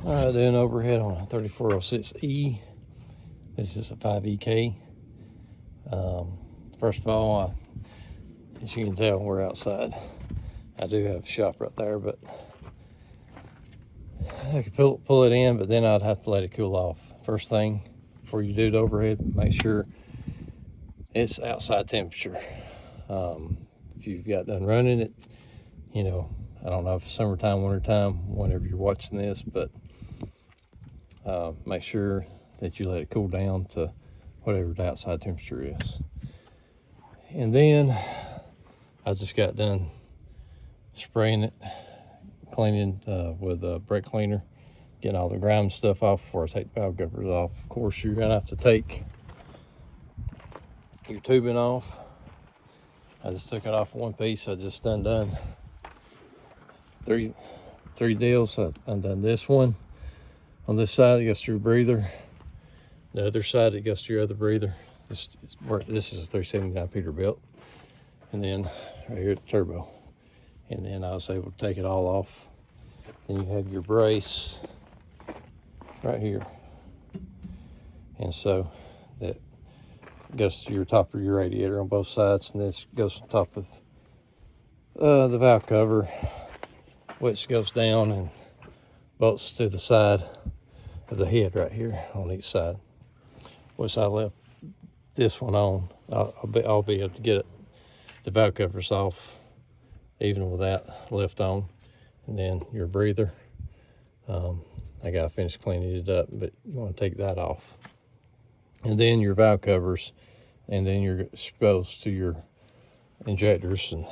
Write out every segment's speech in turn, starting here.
All right, doing overhead on a 3406E. This is a 5EK. First of all, as you can tell, we're outside. I do have a shop right there, but I could pull it in, but then I'd have to let it cool off. First thing, before you do the overhead, make sure it's outside temperature. If you've got done running it, you know, I don't know if it's summertime, wintertime, whenever you're watching this, but make sure that you let it cool down to whatever the outside temperature is. And then I just got done spraying it, cleaning with a brake cleaner, getting all the grime stuff off before I take the valve covers off. Of course, you're gonna have to take your tubing off. I just took it off one piece. I just undone three deals. I undone this one. On this side, it goes through breather. The other side, it goes through your other breather. This is a 379 Peterbilt. And then right here at the turbo. And then I was able to take it all off. Then you have your brace right here. And so that goes to your top of your radiator on both sides. And this goes on top of the valve cover, which goes down and bolts to the side of the head right here on each side. Which I left this one on. I'll be able to get the valve covers off even with that left on. And then your breather, I gotta finish cleaning it up, but you want to take that off. And then your valve covers, and then you're exposed to your injectors and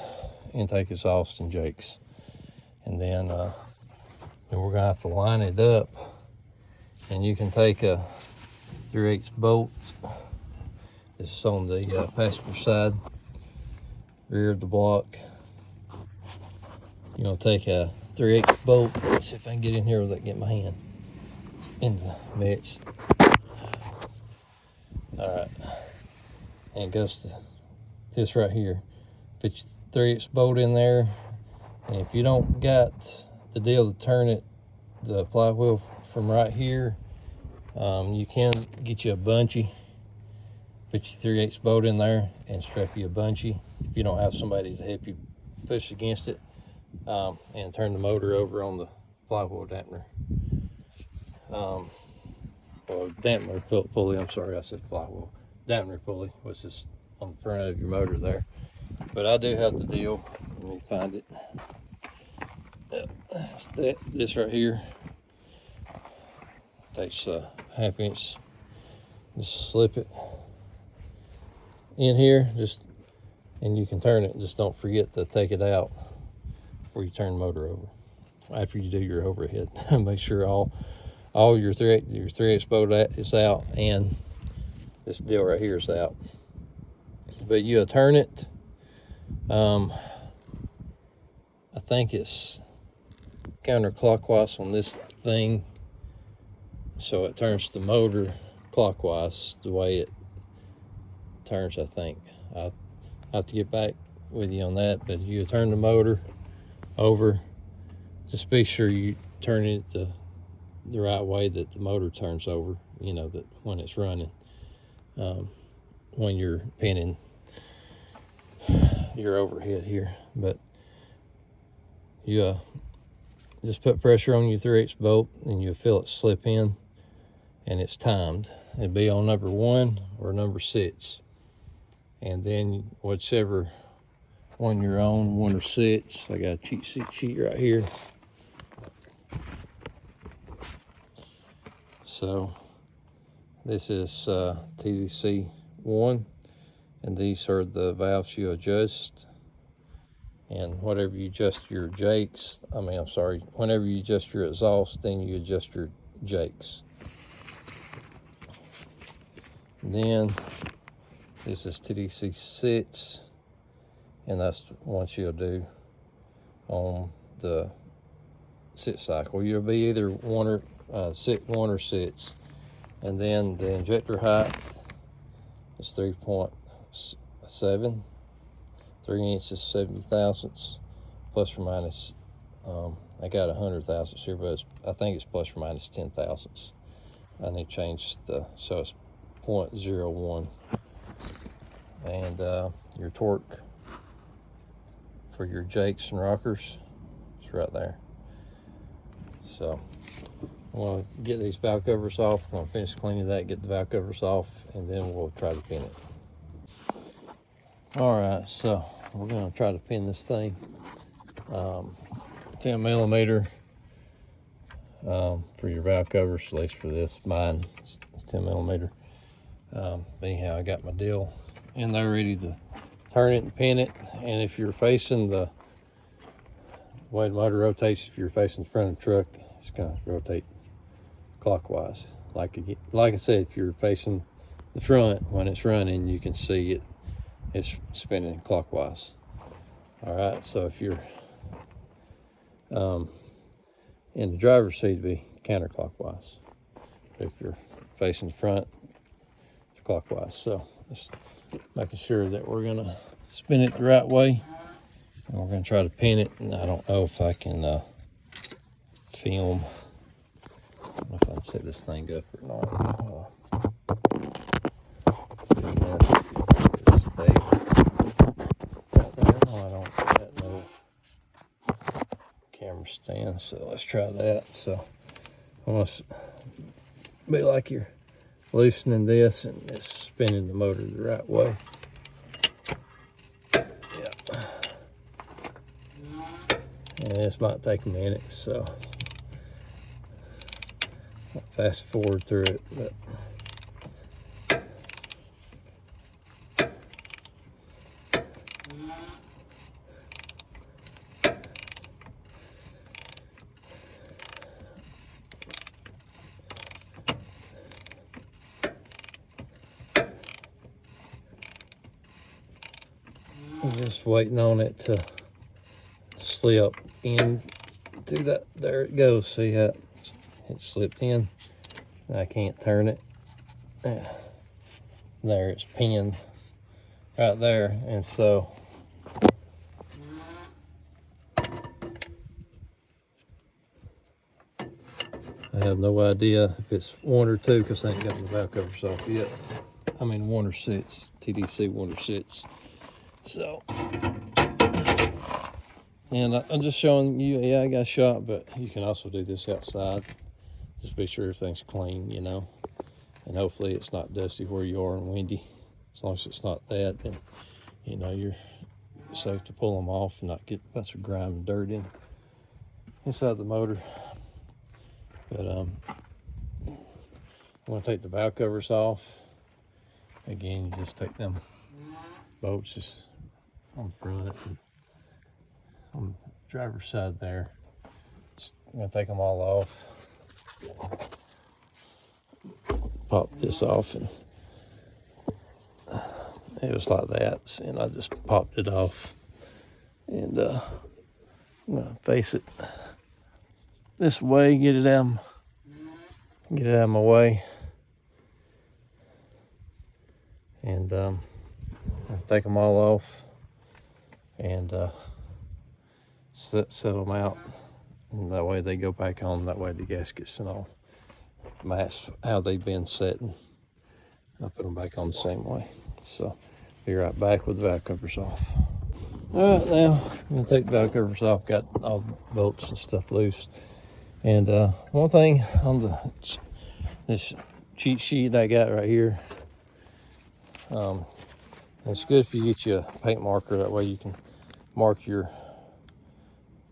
intake exhaust and jakes. And then we're gonna have to line it up. And you can take a 3/8 bolt. This is on the passenger side, rear of the block. You're gonna take a 3/8 bolt. Let's see if I can get in here without getting my hand in the mix. All right, and it goes to this right here. Put your 3/8 bolt in there, and if you don't got the deal to turn it, the flywheel from right here, you can get you a bungee. Put your 3/8 bolt in there and strap you a bungee if you don't have somebody to help you push against it, and turn the motor over on the flywheel dampener. Well, dampener pulley, I'm sorry, I said flywheel. Dampener pulley, which is on the front of your motor there. But I do have the deal. Let me find it. It's this right here. Takes a 1/2 inch. Just slip it in here, and you can turn it. Just don't forget to take it out before you turn the motor over. After you do your overhead, make sure all your 3/8 bolt is out, and this deal right here is out. But you turn it. I think it's counterclockwise on this thing, so it turns the motor clockwise the way it turns. I think I'll have to get back with you on that, but you turn the motor over. Just be sure you turn it the right way that the motor turns over, you know, that when it's running, when you're pinning your overhead here. But you just put pressure on your 3/8 bolt, and you'll feel it slip in, and it's timed. It'll be on number 1 or number 6, and then whichever one you're on, 1 or 6. I got a cheat sheet right here. So this is TDC 1, and these are the valves you adjust. And whatever you adjust your jakes, whenever you adjust your exhaust, then you adjust your jakes. And then this is TDC 6, and that's what you'll do on the 6 cycle. You'll be either 1 or 6. And then the injector height is 3.7. 3 inches 70 thousandths, plus or minus I got 100 thousandths here, but I think it's plus or minus 10 thousandths. I need to change so it's 0.01. And your torque for your jakes and rockers is right there. So I'm going to get these valve covers off. I'm going to finish cleaning that, get the valve covers off, and then we'll try to pin it. All right, so we're going to try to pin this thing. 10 millimeter for your valve covers, at least for this. Mine is 10 millimeter. But anyhow, I got my deal in there ready to turn it and pin it. And if you're facing the way the motor rotates, if you're facing the front of the truck, it's going to rotate clockwise. Like I said, if you're facing the front when it's running, you can see it's spinning clockwise. All right, so if you're in the driver's seat, it'd be counterclockwise. If you're facing the front, it's clockwise. So just making sure that we're gonna spin it the right way, and we're gonna try to pin it. And I don't know if I can film. I don't know if I can set this thing up or not. I don't got no camera stand, so let's try that. So almost be like you're loosening this and it's spinning the motor the right way. Yeah. And this might take a minute, so I'll fast forward through it. But I'm just waiting on it to slip in to that. There it goes. See how it slipped in? I can't turn it. There, it's pinned right there. And so I have no idea if it's 1 or 2 because I ain't got the valve covers off yet. I mean 1 or 6, TDC 1 or 6. So, and I'm just showing you, yeah, I got a shot, but you can also do this outside. Just be sure everything's clean, you know, and hopefully it's not dusty where you are and windy. As long as it's not that, then, you know, you're safe to pull them off and not get a bunch of grime and dirt inside the motor. But I'm going to take the valve covers off. Again, you just take them bolts just on the front and on the driver's side there. I'm going to take them all off. Pop this off, and it was like that, and I just popped it off. And I'm going to face it this way, get it out of my way, and I'll take them all off and set them out, and that way they go back on. That way the gaskets and all match how they've been set, and I'll put them back on the same way. So be right back with the valve covers off. All right, now I'm gonna take the valve covers off. Got all the bolts and stuff loose. And one thing on this cheat sheet I got right here, it's good if you get you a paint marker. That way you can mark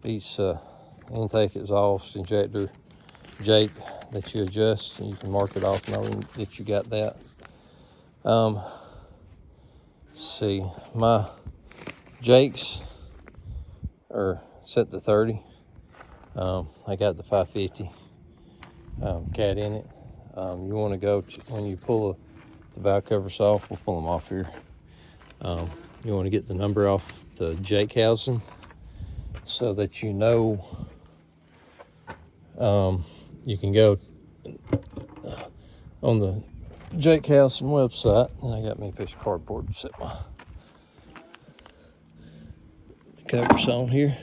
each intake, exhaust, injector, jake that you adjust, and you can mark it off knowing that you got that. Let's see, my jakes are set to 30. I got the 550 cat in it. You want to go when you pull the valve covers off. We'll pull them off here. You want to get the number off the jake housing so that you know. You can go on the jake housing website, and I got me a piece of cardboard to set my covers on here.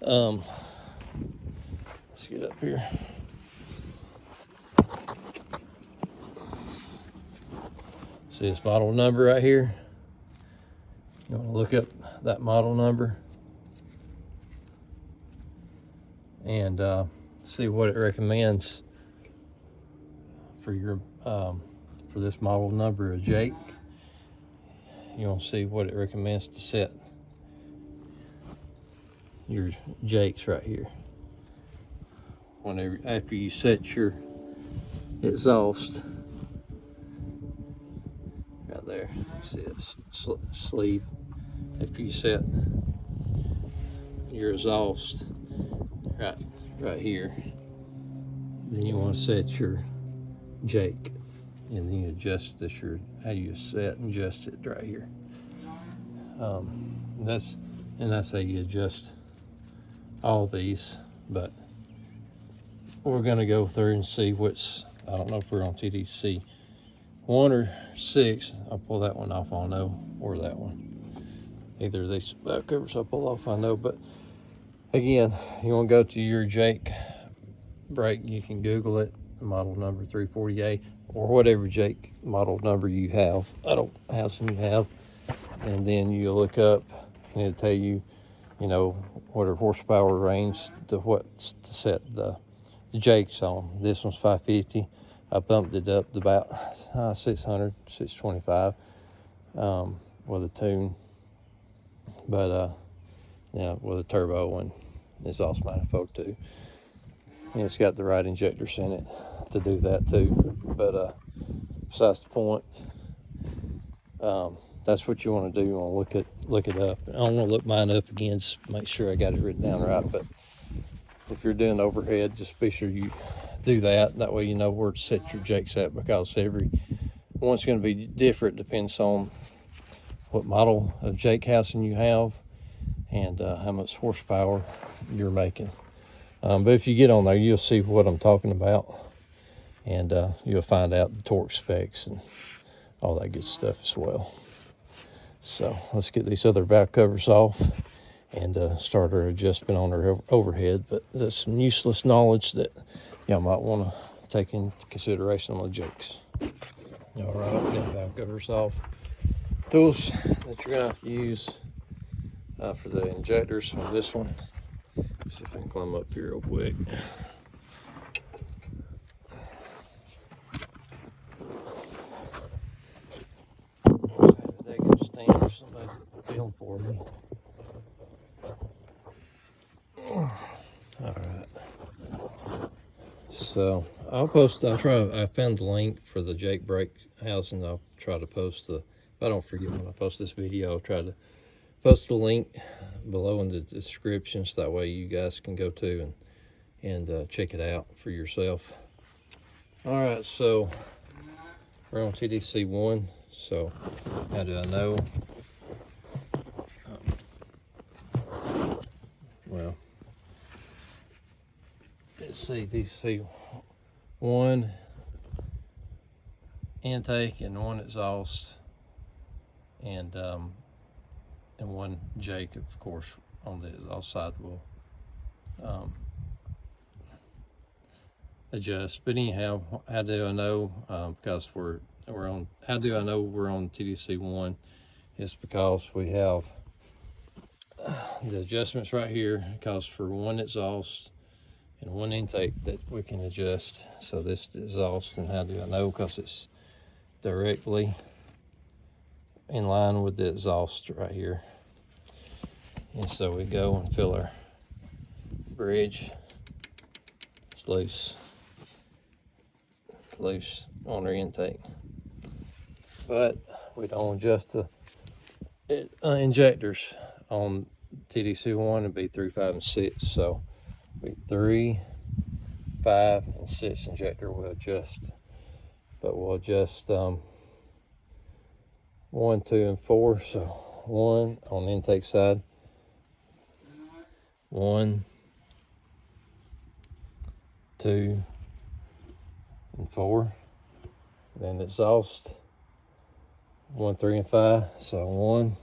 Let's get up here. See this model number right here? You want to look up that model number and see what it recommends for your for this model number of Jake. You want to see what it recommends to set your Jakes right here. Whenever after you set your exhaust right there, see it's sleeve. After you set your exhaust right here, then you want to set your Jake, and then you adjust this how you set and adjust it right here. That's how you adjust all these. But we're gonna go through and see what's, I don't know if we're on TDC 1 or 6. I'll pull that one off, I'll know, or that one. Either of these back covers I'll pull off, I know. But again, you want to go to your Jake brake, you can Google it, model number 340A, or whatever Jake model number you have. I don't have some you have. And then you look up and it'll tell you, whatever horsepower range to what to set the Jakes on. This one's 550. I bumped it up to about 600, 625 with a tune. But yeah, with a turbo and exhaust manifold too. And it's got the right injectors in it to do that too. But besides the point, that's what you want to do. You want to look it up. I don't want to look mine up again, just make sure I got it written down right. But if you're doing overhead, just be sure you do that. That way you know where to set your Jakes at, because every one's going to be different. Depends on what model of Jake housing you have and how much horsepower you're making. But if you get on there, you'll see what I'm talking about, and you'll find out the torque specs and all that good stuff as well. So let's get these other back covers off and start our adjustment on our overhead. But that's some useless knowledge that y'all might want to take into consideration on the Jakes. All right, get the back covers off. Tools that you're gonna have to use for the injectors on this one. See if I can climb up here real quick. They can stand for somebody to film for me. All right. So I found the link for the Jake brake housing. I'll try to post if I don't forget when I post this video, I'll try to post the link below in the description, so that way you guys can go to and check it out for yourself. All right, so we're on TDC 1. So how do I know? Well, let's see, TDC 1 intake and 1 exhaust, and one Jake, of course, on the exhaust side will adjust. But anyhow, how do I know? Because we're on. How do I know we're on TDC 1? It's because we have the adjustments right here. Because for 1 exhaust and 1 intake that we can adjust. So this exhaust, and how do I know? Because it's directly in line with the exhaust right here. And so we go and fill our bridge. It's loose on our intake, but we don't adjust the injectors on TDC 1 and B3, 5, and 6. So B3, 5, and 6 injector will adjust, but we'll adjust 1, 2, and 4. So 1 on the intake side, 1, 2, and 4. Then exhaust 1, 3, and 5. So 1,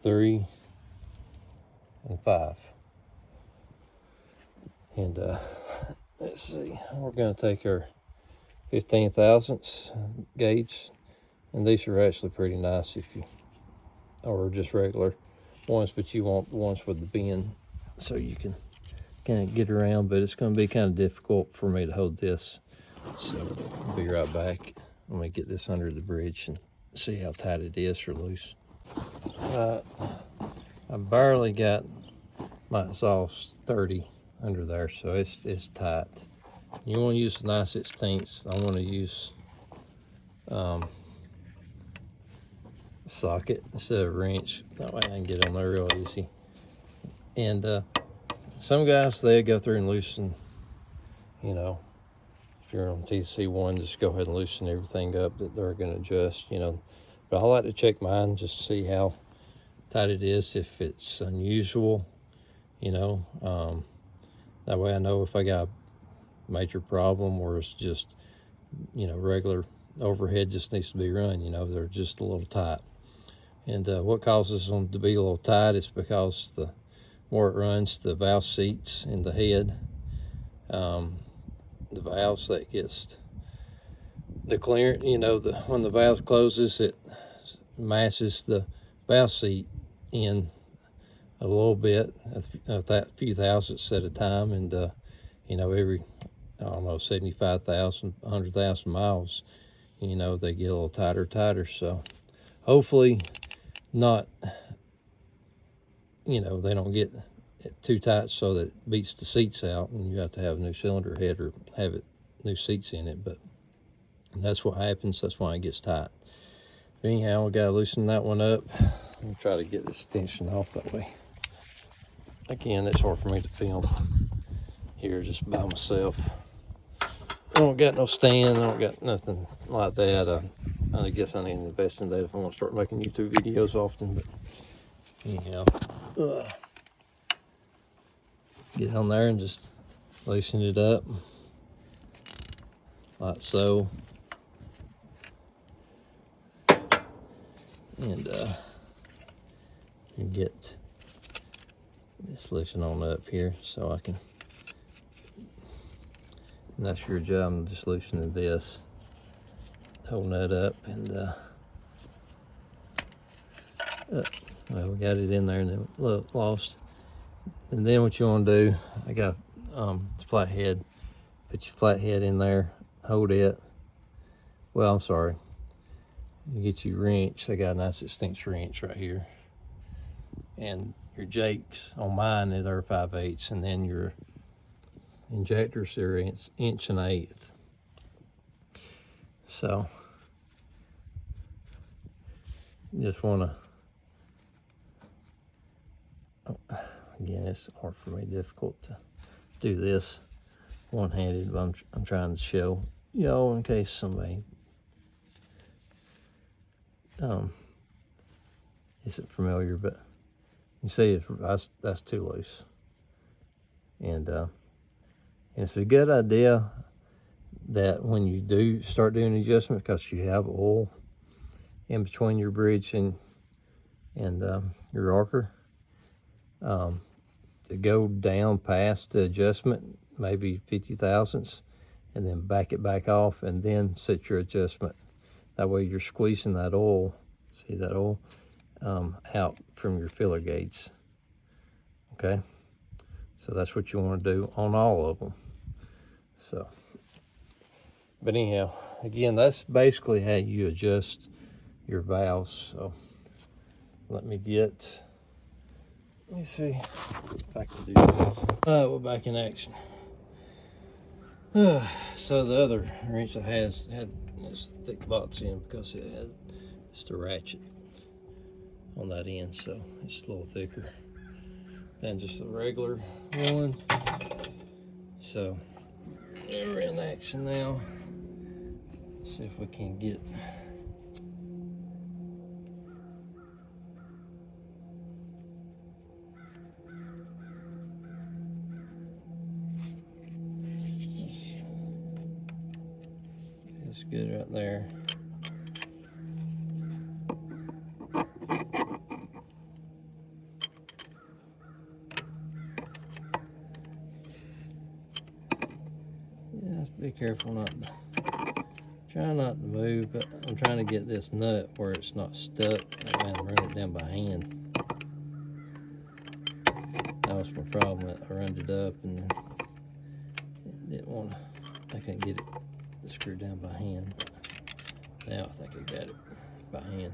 3, and 5. And let's see, we're going to take our 15 thousandths gauge, and these are actually pretty nice if you, or just regular ones, but you want ones with the bend so you can kind of get around, but it's going to be kind of difficult for me to hold this. So I'll be right back. Let me get this under the bridge and see how tight it is or loose. I barely got my exhaust 30 under there, so it's tight. You want to use a 9/16. I want to use socket instead of wrench. That way I can get on there real easy. And some guys, they go through and loosen, you know, if you're on TC1, just go ahead and loosen everything up that they're going to adjust, you know. But I like to check mine just to see how tight it is, if it's unusual, you know. That way I know if I got a major problem or it's just, you know, regular overhead just needs to be run, you know, they're just a little tight. And what causes them to be a little tight is because the more it runs, the valve seats in the head, the valves, that gets the clearance, you know, when the valve closes, it masses the valve seat in a little bit, that few thousandths at a time. And you know, every, I don't know, 75,000, 100,000 miles, you know, they get a little tighter. So hopefully not, you know, they don't get too tight so that it beats the seats out and you have to have a new cylinder head or have it new seats in it. But that's what happens. That's why it gets tight. But anyhow, we got to loosen that one up and try to get this tension off that way. Again, it's hard for me to film here just by myself. I don't got no stand. I don't got nothing like that. I guess I need to invest in that if I want to start making YouTube videos often. But anyhow, get on there and just loosen it up like so. And get this loosen on up here so I can, and that's your job. I'm just loosening this, holding that up, and well, we got it in there and then look, lost. And then what you want to do, I got flat head. Put your flat head in there, hold it. Well, I'm sorry. You get your wrench. I got a 9/16 wrench right here. And your jakes on mine, they're 5/8, and then your injectors are 1 1/8. So you just want to, again, it's hard for me, difficult to do this one-handed, but I'm trying to show, you know, in case somebody isn't familiar. But you see, that's too loose. And it's a good idea that when you do start doing adjustments, because you have oil in between your bridge and your archer, to go down past the adjustment, maybe 50 thousandths, and then back it back off, and then set your adjustment. That way you're squeezing that oil, see that oil, out from your filler gauge. Okay, so that's what you want to do on all of them. So, but anyhow, again, that's basically how you adjust your valves. So let me see if I can do this. All right, we're back in action. So the other wrench I had this thick box in because it had just a ratchet on that end, so it's a little thicker than just a regular one. So we're in action now. Let's see if we can get this good right there. be careful not to, try not to move, but I'm trying to get this nut where it's not stuck and run it down by hand. That was my problem, that I run it up and didn't want to, I couldn't get it screwed down by hand. Now I think I got it by hand.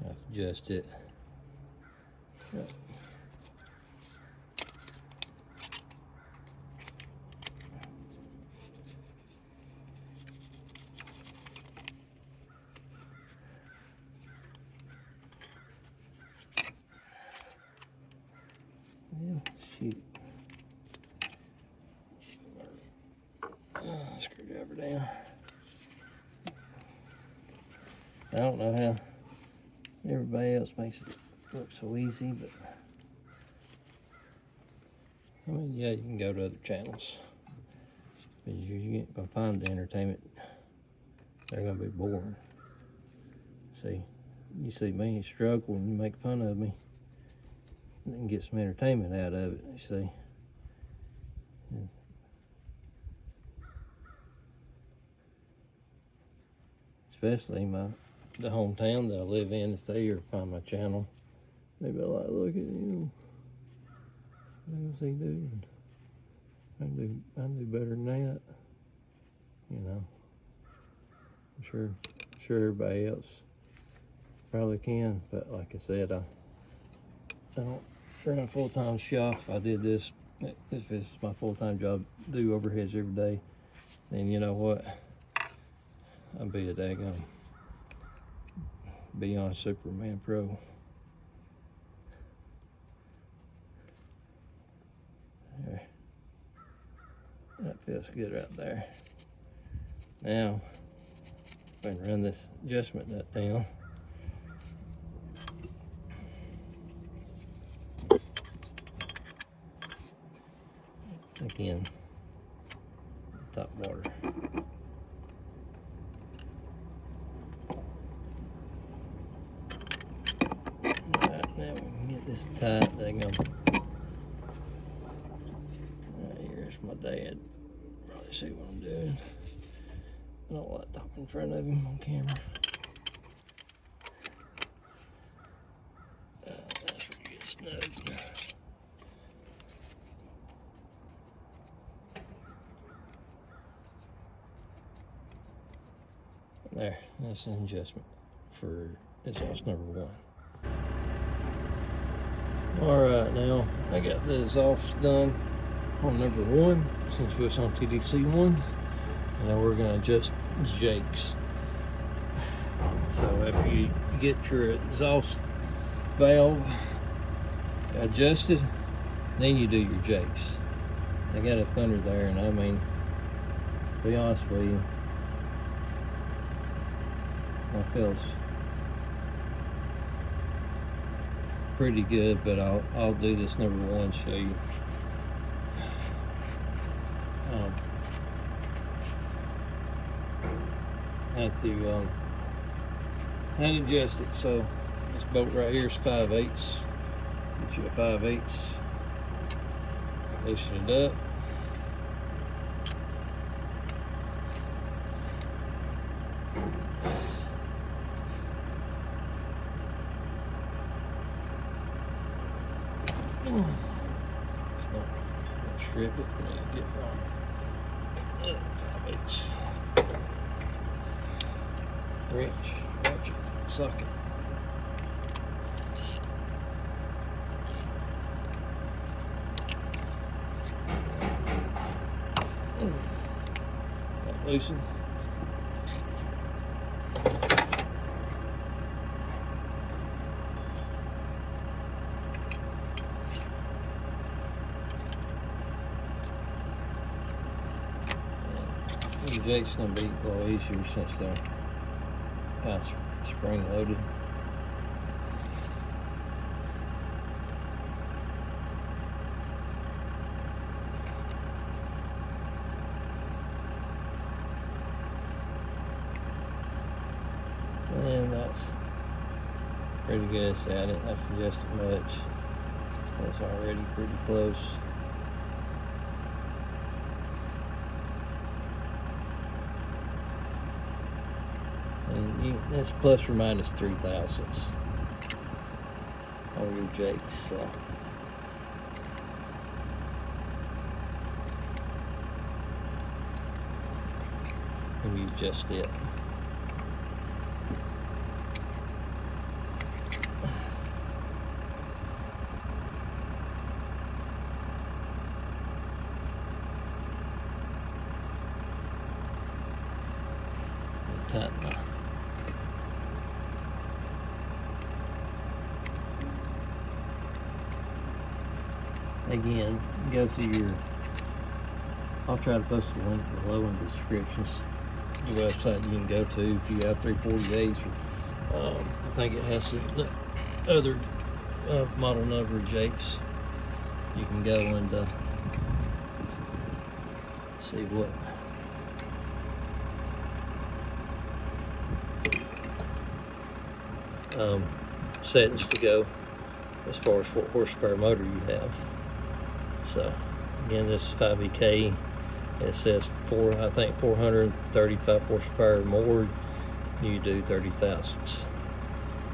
I have to adjust it. Yep. Shoot. Screwdriver down. I don't know how everybody else makes it look so easy, but I mean, yeah, you can go to other channels, but you ain't gonna find the entertainment. They're gonna be boring. See, you see me struggle and you make fun of me and get some entertainment out of it, you see. And especially the hometown that I live in, if they ever find my channel, they be like, look at you. What's he doing? I do better than that. You know. I'm sure everybody else probably can, but like I said, I don't run a full-time shop. If I did this, if it's my full-time job, do overheads every day, then you know what? I'd be a daggone beyond Superman Pro. There. That feels good right there. Now, if I can run this adjustment nut down. Again, top water. Alright, now we can get this tight. Here's my dad. Probably see what I'm doing. I don't like talking in front of him on camera. That's where you get snug. There, that's an adjustment for exhaust number 1. Alright, now I got the exhaust done on number 1, since we was on TDC 1. And now we're going to adjust the jakes. So after you get your exhaust valve adjusted, then you do your jakes. I got it under there, and I mean, to be honest with you, that feels pretty good, but I'll do this number 1, show you. How to adjust it. So this bolt right here is 5/8. Get you a 5/8. Loosen it up. Strip it and get from 5/8. 3-inch ratchet socket. That loosened. The jake's going to be a little easier since they're kind of spring loaded. And that's pretty good. So I didn't have to adjust it much. It's already pretty close. That's plus or minus 3 thousandths on your jakes. So. And you adjust it. Tighten up. Again, go to your, I'll try to post a link below in the descriptions, the website you can go to if you have 348s. I think it has the other model number of jakes. You can go and see what settings to go as far as what horsepower motor you have. So again, this is 5EK. It says I think 435 horsepower or more, you do 30 thousandths.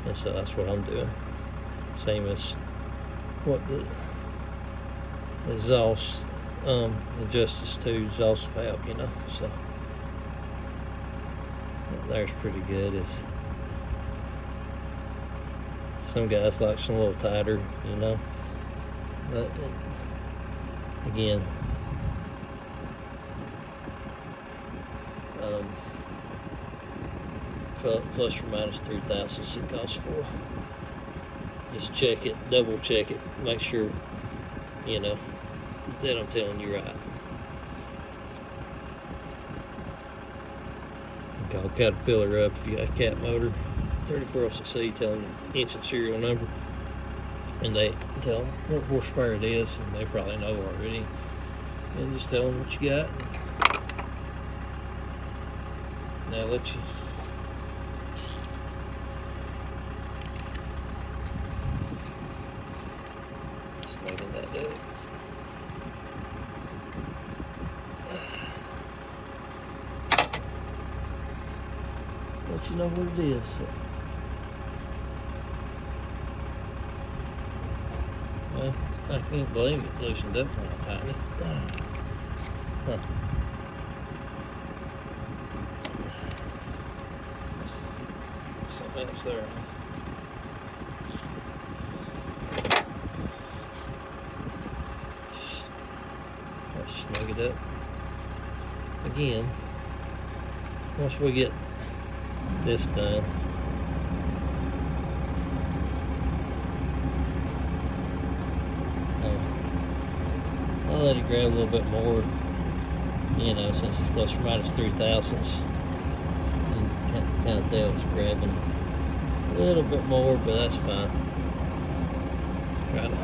And so that's what I'm doing. Same as what the exhaust adjusts to exhaust valve, you know. So there's pretty good. It's some guys like some a little tighter, you know. But again, plus or minus 3 thousandths it costs for. Just check it, double check it, make sure, you know, that I'm telling you right. Call Caterpillar up if you got a cat motor, 34 LCC, tell them the instant serial number, and they tell them what horsepower it is, and they probably know already. And just tell them what you got. Now let you snagging that up. Let you know what it is. Well, I can't believe it loosened up when I tightened it. Huh. Something else there. Let's snug it up. Again, once we get this done, I'll let it grab a little bit more, you know, since it's plus or minus 3 thousandths. You can kind of tell it's grabbing a little bit more, but that's fine. Try to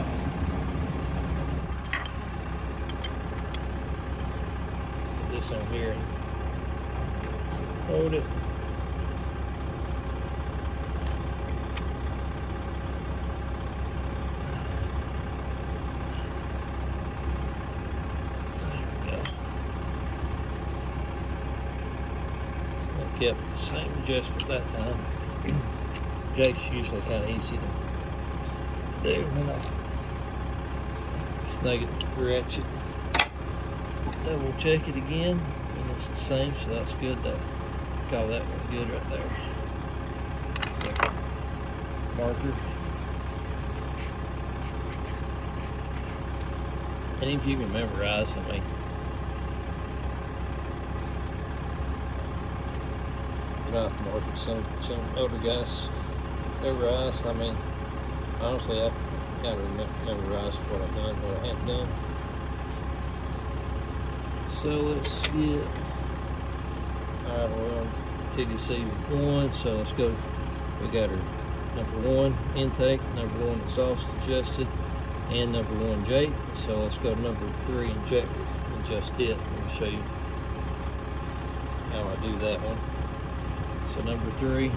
put this on here and hold it. Kept the same adjustment that time. Jake's usually kind of easy to do. And I snug it, ratchet, double check it again, and it's the same, so that's good. That call that one good right there. Second marker. And if you can memorize, I mean, not market. Some older guys memorize. I mean, honestly, I kind of memorized what I've done, what I haven't done. So let's get, alright, we're on TDC 1, so let's go. We got our number 1 intake, number 1 exhaust adjusted, and number 1 Jake. So let's go to number 3 injector, adjust it. Let me show you how I do that one. So number 3,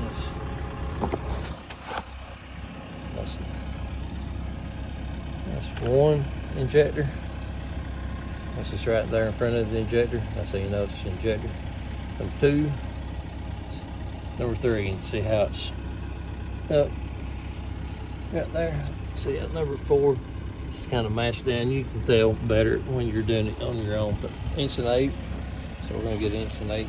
that's 1 injector. That's just right there in front of the injector. That's how you know it's the injector. Number 2, number 3 and see how it's up right there. See at number 4, it's kind of mashed down. You can tell better when you're doing it on your own. But 1/8, so we're gonna get 1/8.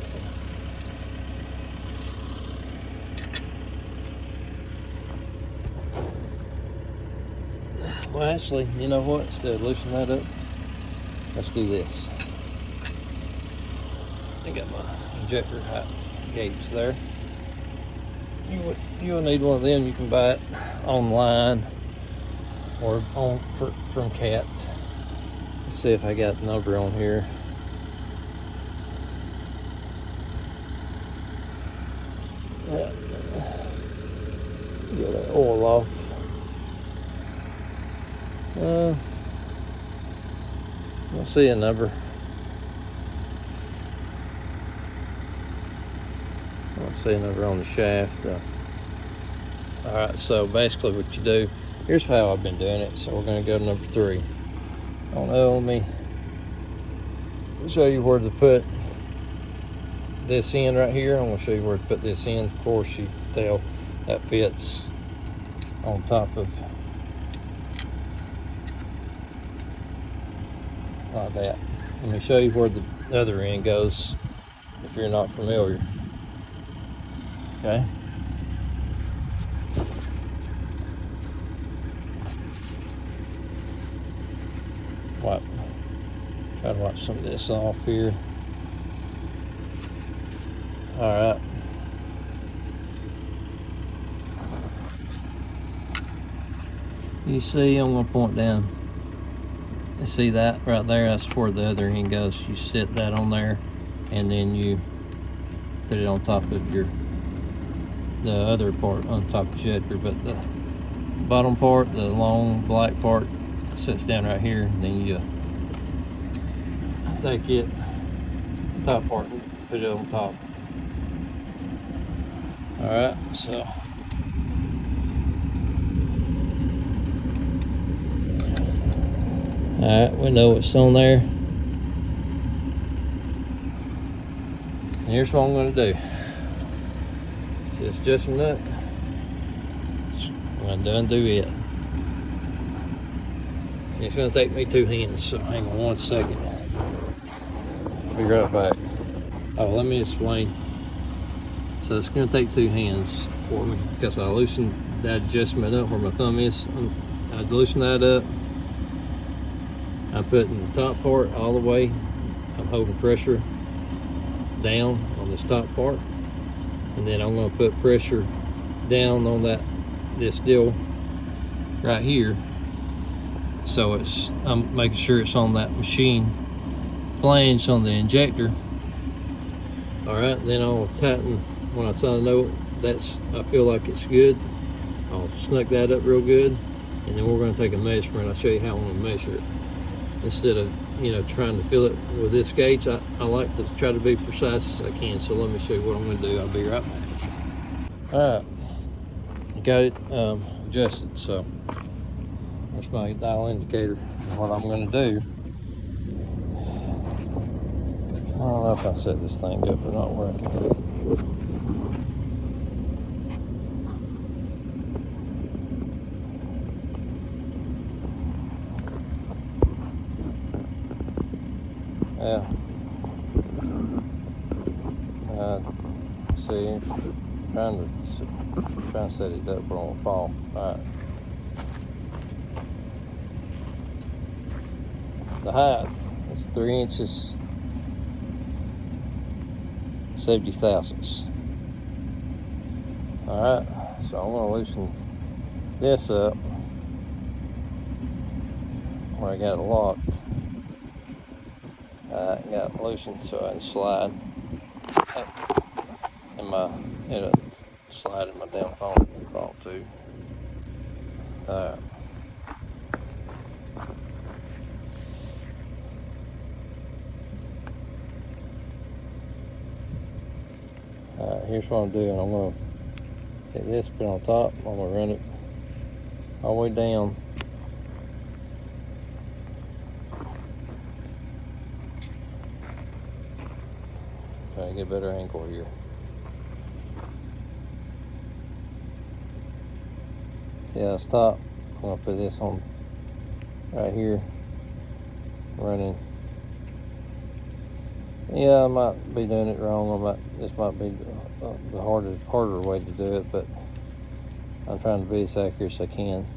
Well, actually, you know what? Instead of loosening that up, let's do this. I got my injector height gauge there. You'll need one of them. You can buy it online or from Cat. Let's see if I got the number on here. Yeah. Get that oil off. I don't see a number. I don't see a number on the shaft. Alright, so basically what you do, here's how I've been doing it. So we're going to go to number 3. I don't know, let me show you where to put this in right here. I'm going to show you where to put this in. Of course, you can tell that fits on top of like that. Let me show you where the other end goes if you're not familiar. Okay. Try to wipe some of this off here. All right. You see, I'm gonna point down. You see that right there? That's where the other end goes. You set that on there, and then you put it on top of the other part on top of your injector. But the bottom part, the long black part, sits down right here. And then you take it, top part, and put it on top. All right, so. Alright, we know what's on there. And here's what I'm going to do. It's just a nut. I'm going to undo it. It's going to take me 2 hands, so hang on 1 second. Be right back. Oh, let me explain. So it's going to take 2 hands for me because I loosened that adjustment up where my thumb is. I loosened that up. I'm putting the top part all the way. I'm holding pressure down on this top part, and then I'm going to put pressure down on this deal right here. So I'm making sure it's on that machine flange on the injector. All right, then I'll tighten when I know I feel like it's good. I'll snug that up real good, and then we're going to take a measurement. I'll show you how I'm going to measure it. Instead of trying to fill it with this gauge, I like to try to be precise as I can. So let me show you what I'm going to do. I'll be right back. All right, got it adjusted. So there's my dial indicator. And what I'm going to do, I don't know if I set this thing up or not working. Yeah. See, trying to set it up, but it won't fall. All right. The height is 3 inches 70 thousandths. All right. So I'm gonna loosen this up where I got it locked. I got it loosened so I can slide. It'll slide in my damn phone too. Alright. Alright, here's what I'm doing. I'm gonna take this, put it on top, I'm gonna run it all the way down. Try to get a better angle here. See how it's top? I'm gonna put this on right here, running. Yeah, I might be doing it wrong. This might be the harder way to do it, but I'm trying to be as accurate as I can.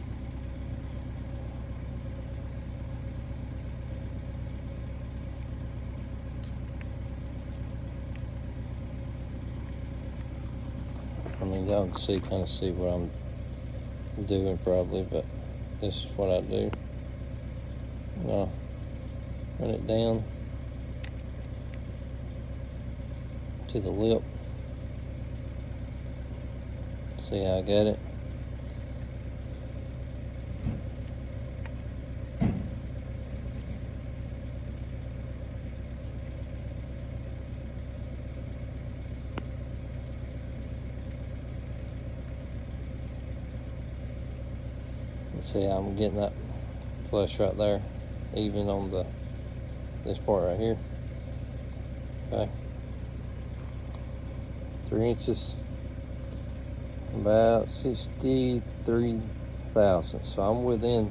I mean, y'all can kind of see what I'm doing probably, but this is what I do. Now, run it down to the lip. See how I got it? See how I'm getting that flush right there, even on this part right here. Okay, 3 inches, about 63 thousandths. So I'm within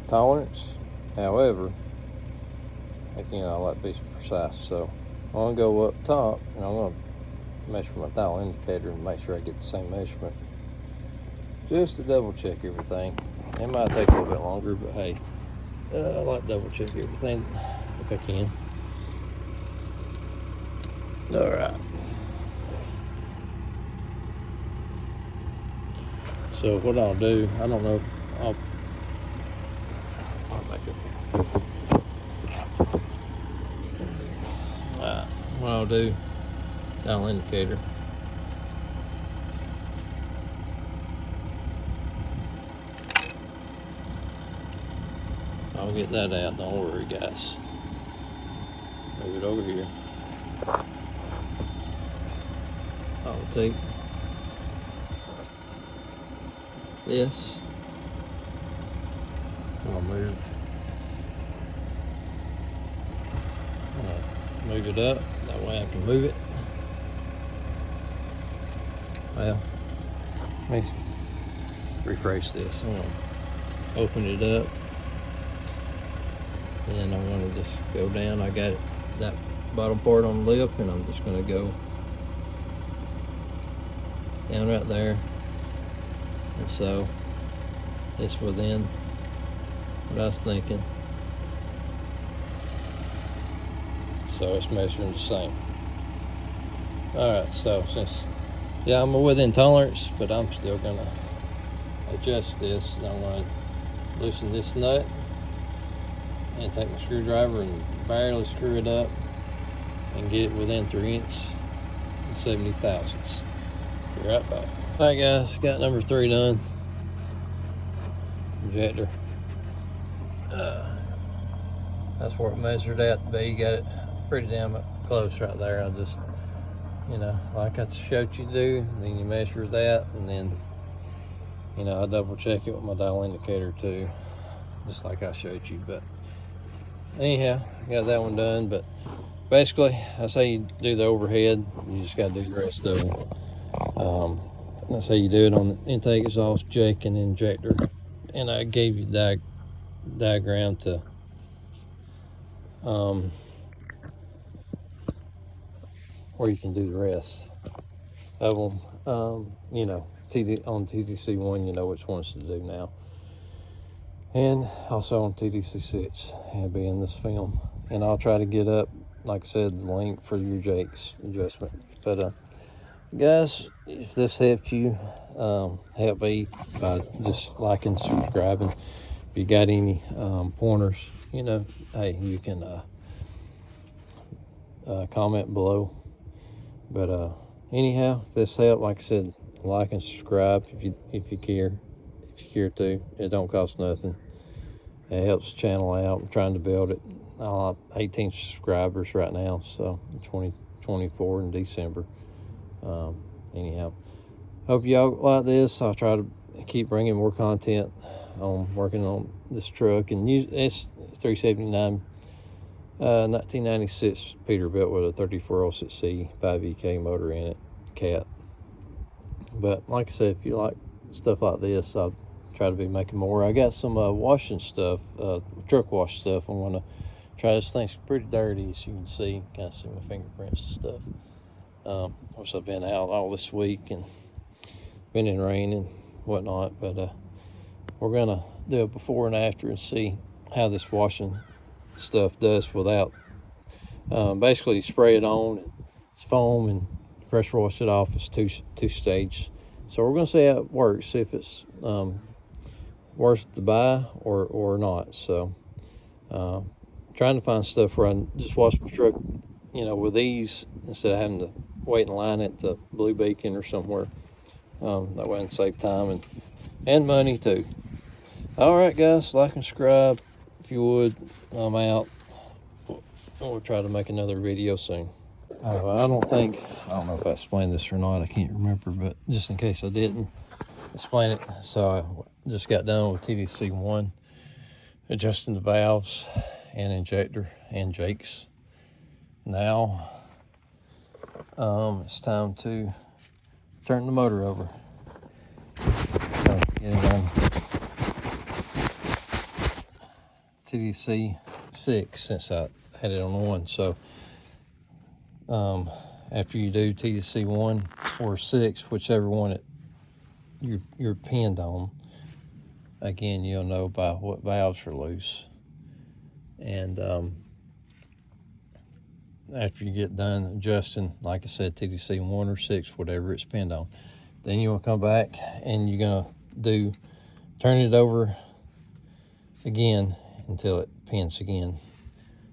tolerance. However, again, I like to be precise, so I'm gonna go up top and I'm gonna measure my dial indicator and make sure I get the same measurement, just to double check everything. It might take a little bit longer, but hey, I like to double check everything if I can. All right. So what I'll do, I don't know, I'll make it. What I'll do, dial indicator. I'll get that out, don't worry guys. Move it over here. I'll take this. I'll move it up. That way I can move it. Well, let me rephrase this. I'm gonna open it up. And then I'm gonna just go down. I got that bottom part on the lip, and I'm just gonna go down right there. And so it's within what I was thinking. So it's measuring the same. Alright, so yeah, I'm within tolerance, but I'm still gonna adjust this. And I'm gonna loosen this nut and take my screwdriver and barely screw it up and get it within 3 inches and 70 thousandths. Be right back. Alright guys, got number 3 done. Injector. That's where it measured out to be. You got it pretty damn close right there. I just, like I showed you to do, then you measure that, and then, I double check it with my dial indicator too, just like I showed you. But anyhow, got that one done. But basically, that's how you do the overhead. You just got to do the rest of it. That's how you do it on the intake, exhaust, jake, and injector. And I gave you diagram to where you can do the rest of them. On TDC1, you know which ones to do now. And also on TDC6, it'll be in this film. And I'll try to get up, like I said, the link for your jakes adjustment. But guys, if this helped you, help me by just liking, subscribing. If you got any pointers, hey, you can comment below. But anyhow, if this helped, like I said, like and subscribe if you care to. It don't cost nothing. It helps the channel out. I'm trying to build it. I have 18 subscribers right now, so 2024 in December. Anyhow, hope y'all like this. I'll try to keep bringing more content on working on this truck. And it's 379 1996 Peterbilt with a 3406C 5EK motor in it, cat. But like I said, if you like stuff like this, I'll try to be making more. I got some washing stuff, truck wash stuff. I want to try. This thing's pretty dirty, as you can see. Kind of see my fingerprints and stuff. Of course, I've been out all this week and been in rain and whatnot, but we're gonna do a before and after and see how this washing stuff does without. Basically, you spray it on, and it's foam, and pressure wash it off. It's two stage. So we're gonna see how it works. See if it's worth to buy or not. So trying to find stuff where I just wash my truck, with these instead of having to wait in line at the Blue Beacon or somewhere. That way I can save time and money too. All right, guys, like and subscribe if you would. I'm out. We'll try to make another video soon. I don't know if I explained this or not. I can't remember, but just in case I didn't explain it. So I just got done with TDC1, adjusting the valves and injector and jakes. Now it's time to turn the motor over. Get it on TDC 6 since I had it on 1. So after you do TDC 1 or 6, whichever one you're pinned on, again, you'll know by what valves are loose. And after you get done adjusting, like I said, TDC 1 or 6, whatever it's pinned on, then you will come back and you're gonna turn it over again until it pins again.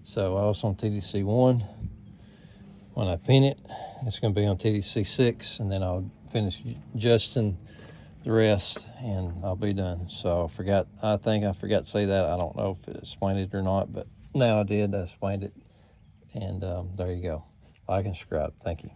So I was on TDC 1. When I pin it, it's going to be on TDC 6, and then I'll finish adjusting the rest, and I'll be done. So I think I forgot to say that. I don't know if it explained it or not, but now I did. I explained it, and there you go. Like and subscribe. Thank you.